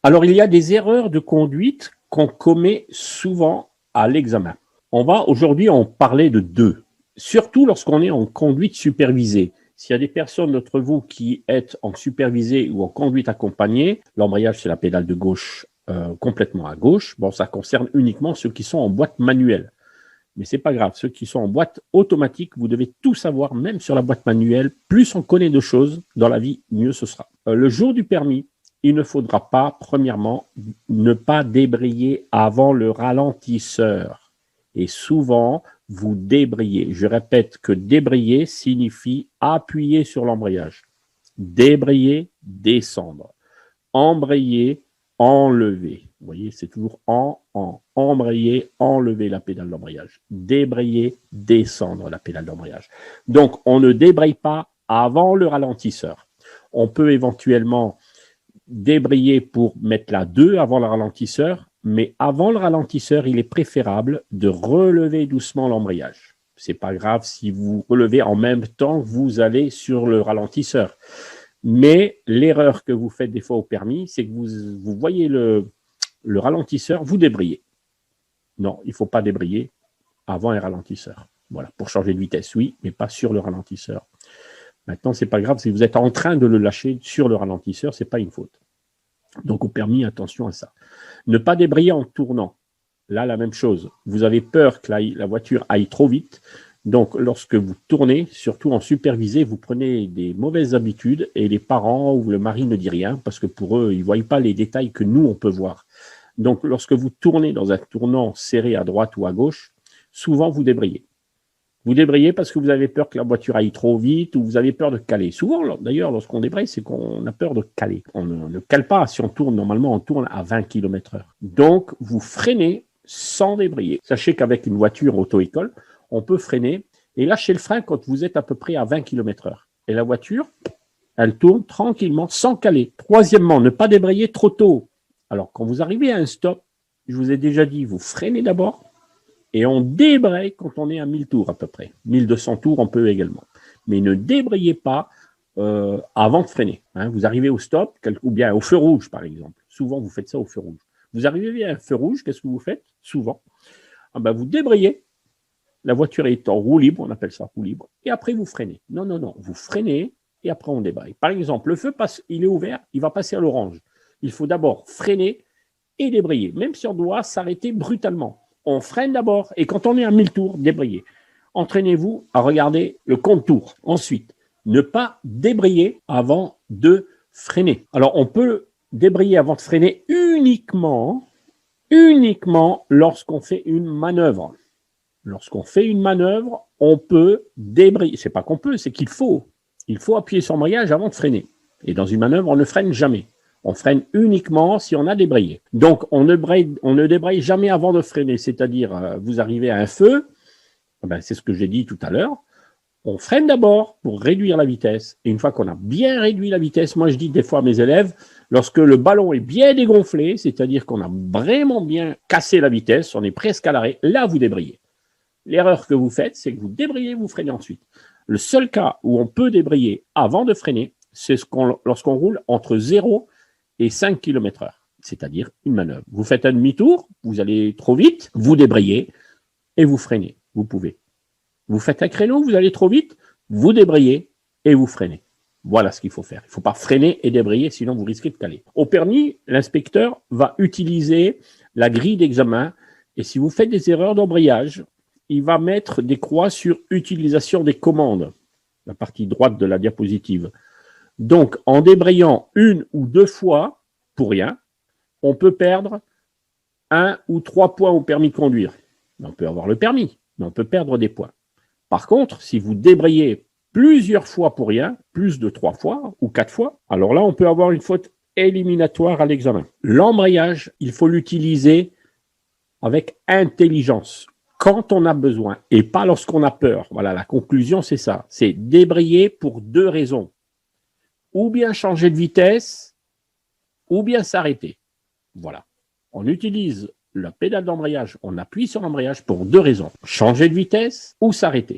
Alors, il y a des erreurs de conduite qu'on commet souvent à l'examen. On va aujourd'hui en parler de deux, surtout lorsqu'on est en conduite supervisée. S'il y a des personnes d'entre vous qui êtes en supervisée ou en conduite accompagnée, l'embrayage, c'est la pédale de gauche complètement à gauche. Bon, ça concerne uniquement ceux qui sont en boîte manuelle. Mais c'est pas grave, ceux qui sont en boîte automatique, vous devez tout savoir, même sur la boîte manuelle. Plus on connaît de choses dans la vie, mieux ce sera. Le jour du permis, il ne faudra pas, premièrement, ne pas débrayer avant le ralentisseur. Et souvent, vous débrayez. Je répète que débrayer signifie appuyer sur l'embrayage. Débrayer, descendre. Embrayer, enlever. Vous voyez, c'est toujours embrayer, enlever la pédale d'embrayage. Débrayer, descendre la pédale d'embrayage. Donc, on ne débraye pas avant le ralentisseur. On peut éventuellement débrayer pour mettre la 2 avant le ralentisseur, mais avant le ralentisseur, il est préférable de relever doucement l'embrayage. C'est pas grave si vous relevez en même temps que vous allez sur le ralentisseur. Mais l'erreur que vous faites des fois au permis, c'est que vous voyez le ralentisseur, vous débrayez. Non, il ne faut pas débrayer avant un ralentisseur. Voilà, pour changer de vitesse, oui, mais pas sur le ralentisseur. Maintenant, ce n'est pas grave, si vous êtes en train de le lâcher sur le ralentisseur, ce n'est pas une faute. Donc au permis, attention à ça. Ne pas débrayer en tournant. Là, la même chose. Vous avez peur que la voiture aille trop vite. Donc, lorsque vous tournez, surtout en supervisé, vous prenez des mauvaises habitudes et les parents ou le mari ne dit rien parce que pour eux, ils ne voient pas les détails que nous, on peut voir. Donc, lorsque vous tournez dans un tournant serré à droite ou à gauche, souvent, vous débrayez. Vous débrayez parce que vous avez peur que la voiture aille trop vite ou vous avez peur de caler. Souvent, d'ailleurs, lorsqu'on débraye, c'est qu'on a peur de caler. On ne cale pas si on tourne. Normalement, on tourne à 20 km/h. Donc, vous freinez sans débrayer. Sachez qu'avec une voiture auto-école, on peut freiner et lâcher le frein quand vous êtes à peu près à 20 km/h. Et la voiture, elle tourne tranquillement, sans caler. Troisièmement, ne pas débrayer trop tôt. Alors, quand vous arrivez à un stop, je vous ai déjà dit, vous freinez d'abord et on débraye quand on est à 1000 tours à peu près. 1200 tours, on peut également. Mais ne débrayez pas avant de freiner. Hein. Vous arrivez au stop, ou bien au feu rouge, par exemple. Souvent, vous faites ça au feu rouge. Vous arrivez à un feu rouge, qu'est-ce que vous faites? Souvent, vous débrayez. La voiture est en roue libre, on appelle ça roue libre, et après vous freinez. Non, vous freinez et après on débraye. Par exemple, le feu passe, il est ouvert, il va passer à l'orange. Il faut d'abord freiner et débrayer, même si on doit s'arrêter brutalement. On freine d'abord et quand on est à 1000 tours, débrayer. Entraînez-vous à regarder le compte tours. Ensuite, ne pas débrayer avant de freiner. Alors, on peut débrayer avant de freiner uniquement lorsqu'on fait une manœuvre. Lorsqu'on fait une manœuvre, on peut débrayer. C'est pas qu'on peut, c'est qu'il faut. Il faut appuyer sur l'embrayage avant de freiner. Et dans une manœuvre, on ne freine jamais. On freine uniquement si on a débrayé. Donc, on ne débraye jamais avant de freiner. C'est-à-dire, vous arrivez à un feu, c'est ce que j'ai dit tout à l'heure, on freine d'abord pour réduire la vitesse. Et une fois qu'on a bien réduit la vitesse, moi je dis des fois à mes élèves, lorsque le ballon est bien dégonflé, c'est-à-dire qu'on a vraiment bien cassé la vitesse, on est presque à l'arrêt, là vous débrayez. L'erreur que vous faites, c'est que vous débrayez, vous freinez ensuite. Le seul cas où on peut débrayer avant de freiner, c'est lorsqu'on roule entre 0 et 5 km/h, c'est-à-dire une manœuvre. Vous faites un demi-tour, vous allez trop vite, vous débrayez et vous freinez. Vous pouvez. Vous faites un créneau, vous allez trop vite, vous débrayez et vous freinez. Voilà ce qu'il faut faire. Il ne faut pas freiner et débrayer, sinon vous risquez de caler. Au permis, l'inspecteur va utiliser la grille d'examen et si vous faites des erreurs d'embrayage, il va mettre des croix sur utilisation des commandes, la partie droite de la diapositive. Donc, en débrayant une ou deux fois, pour rien, on peut perdre 1 ou 3 points au permis de conduire. On peut avoir le permis, mais on peut perdre des points. Par contre, si vous débrayez plusieurs fois pour rien, plus de 3 fois ou 4 fois, alors là, on peut avoir une faute éliminatoire à l'examen. L'embrayage, il faut l'utiliser avec intelligence. Quand on a besoin et pas lorsqu'on a peur. Voilà, la conclusion, c'est ça. C'est débrayer pour 2 raisons. Ou bien changer de vitesse, ou bien s'arrêter. Voilà. On utilise la pédale d'embrayage, on appuie sur l'embrayage pour 2 raisons. Changer de vitesse ou s'arrêter.